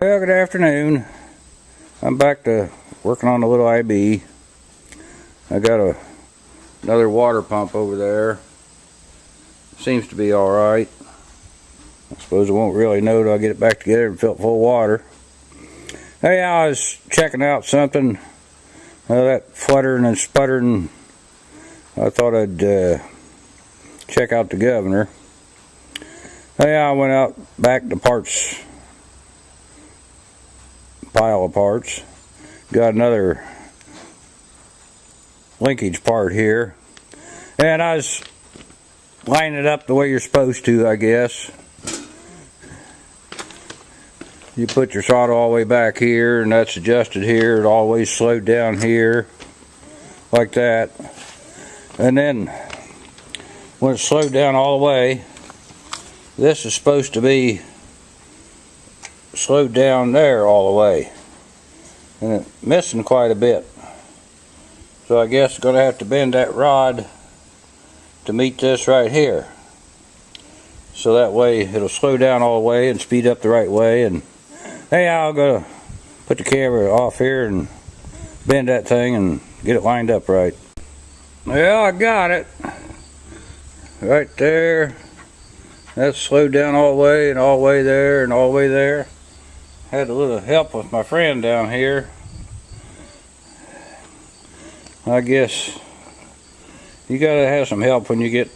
Well, good afternoon. I'm back to working on the little IB. I got another water pump over there. Seems to be alright. I suppose I won't really know till I get it back together and fill it full of water. Hey, I was checking out something. That fluttering and sputtering. I thought I'd check out the governor. Hey, I went out back to parts. Pile of parts. Got another linkage part here. And I was lining it up the way you're supposed to, I guess. You put your throttle all the way back here, and that's adjusted here. It always slowed down here, like that. And then, when it's slowed down all the way, this is supposed to be slowed down there all the way. And it's missing quite a bit. So I guess I'm going to have to bend that rod to meet this right here. So that way it'll slow down all the way and speed up the right way. And hey, I'll go put the camera off here and bend that thing and get it lined up right. Well, I got it. Right there. That's slowed down all the way and all the way there and all the way there. Had a little help with my friend down here. I guess you gotta have some help when you get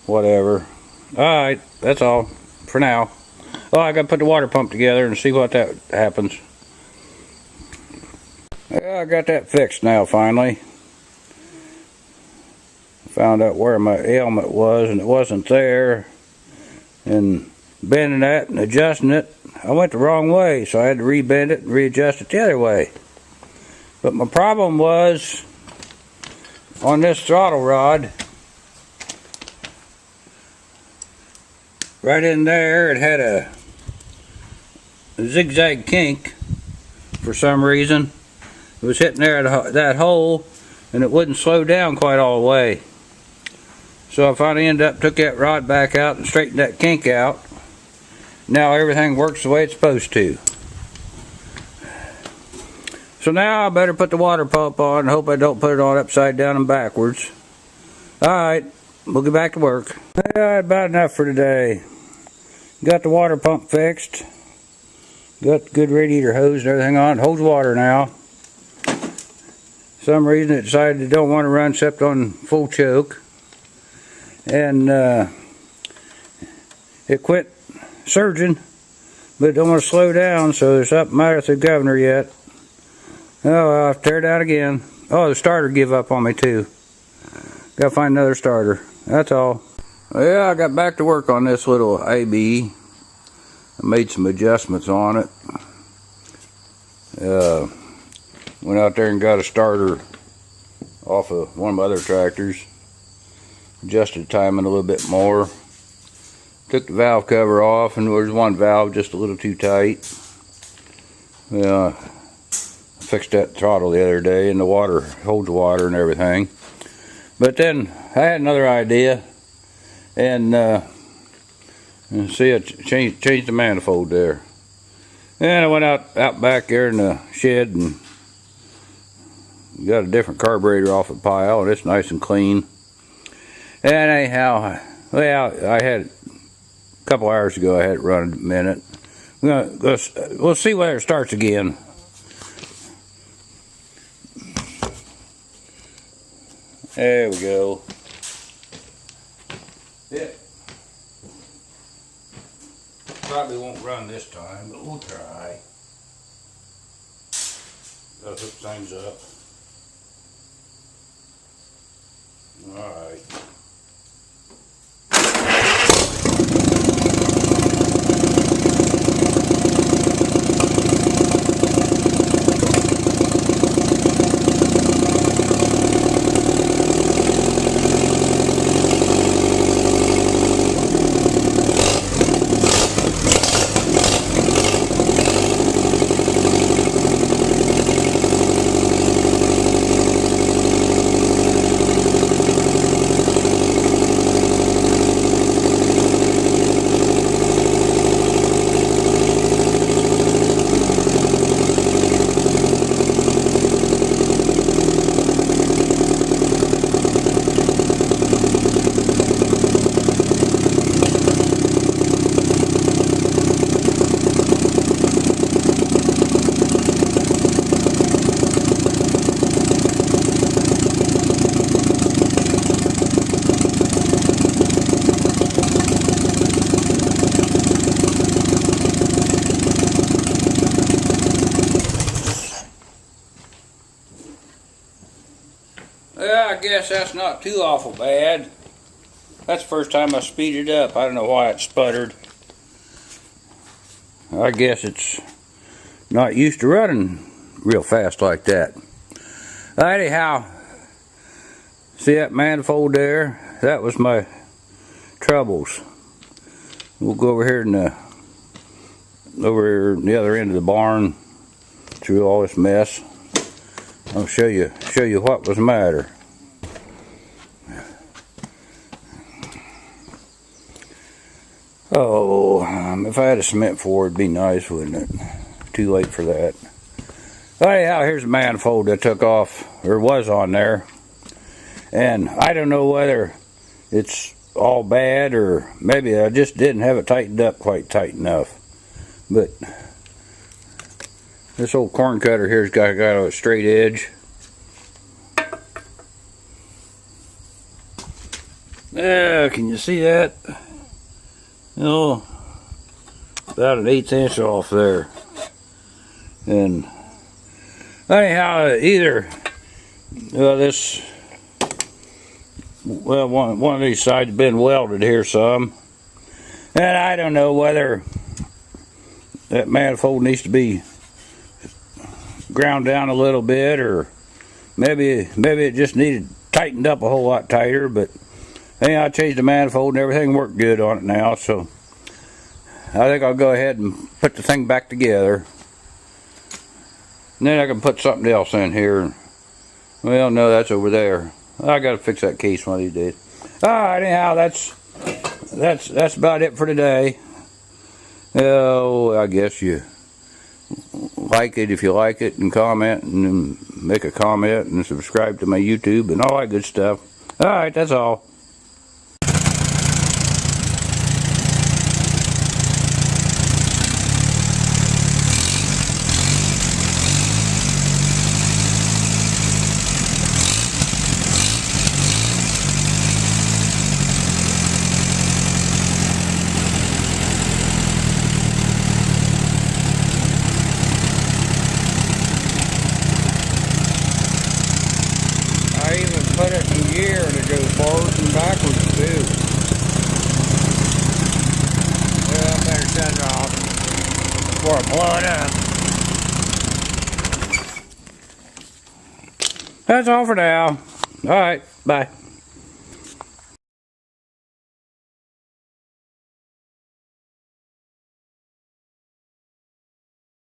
whatever. Alright, that's all for now. Oh, I gotta put the water pump together and see what that happens. Yeah, I got that fixed now finally. Found out where my ailment was and it wasn't there. And bending that and adjusting it, I went the wrong way, so I had to rebend it and readjust it the other way. But my problem was on this throttle rod, right in there it had a zigzag kink for some reason. It was hitting there at that hole and it wouldn't slow down quite all the way. So I finally ended up took that rod back out and straightened that kink out. Now everything works the way it's supposed to. So now I better put the water pump on and hope I don't put it on upside down and backwards. Alright, we'll get back to work. Yeah, about enough for today. Got the water pump fixed. Got good radiator hose and everything on. It holds water now. For some reason it decided it don't want to run except on full choke. And it quit surging, but it don't want to slow down, so there's something matter with the governor yet. Oh, I'll tear it out again. Oh, the starter give up on me too. Gotta find another starter. That's all. Yeah, I got back to work on this little AB. I made some adjustments on it. Went out there and got a starter off of one of my other tractors. Adjusted the timing a little bit more. Took the valve cover off, and there was one valve just a little too tight. I fixed that throttle the other day, and the water holds water and everything. But then I had another idea, and see, I changed the manifold there. And I went out back there in the shed and got a different carburetor off the pile, and it's nice and clean. And anyhow, well, I had a couple hours ago. I had it run a minute. We'll see whether it starts again. There we go. It probably won't run this time, but we'll try. Gotta hook things up. All right. guess that's not too awful bad. That's the first time I speeded up. I don't know why it sputtered. I guess it's not used to running real fast like that. Anyhow, see that manifold there? That was my troubles. We'll go over here and over the other end of the barn through all this mess. I'll show you what was the matter. Oh, if I had a cement floor, it'd be nice, wouldn't it? Too late for that. Anyhow, here's the manifold that took off, or was on there. And I don't know whether it's all bad, or maybe I just didn't have it tightened up quite tight enough. But this old corn cutter here's got a straight edge. Can you see that? Oh, about an 1/8 inch off there. And anyhow, either one of these sides has been welded here some, and I don't know whether that manifold needs to be ground down a little bit, or maybe it just needed tightened up a whole lot tighter. But anyhow, I changed the manifold and everything worked good on it now, so I think I'll go ahead and put the thing back together. And then I can put something else in here. Well, no, that's over there. I gotta fix that case one of these days. Alright, anyhow, that's about it for today. Oh, I guess you like it if you like it, and comment, and make a comment, and subscribe to my YouTube, and all that good stuff. Alright, that's all. I even put it in gear and it goes forwards and backwards too. Well, I better shut it off before I blow it up. That's all for now. Alright, bye.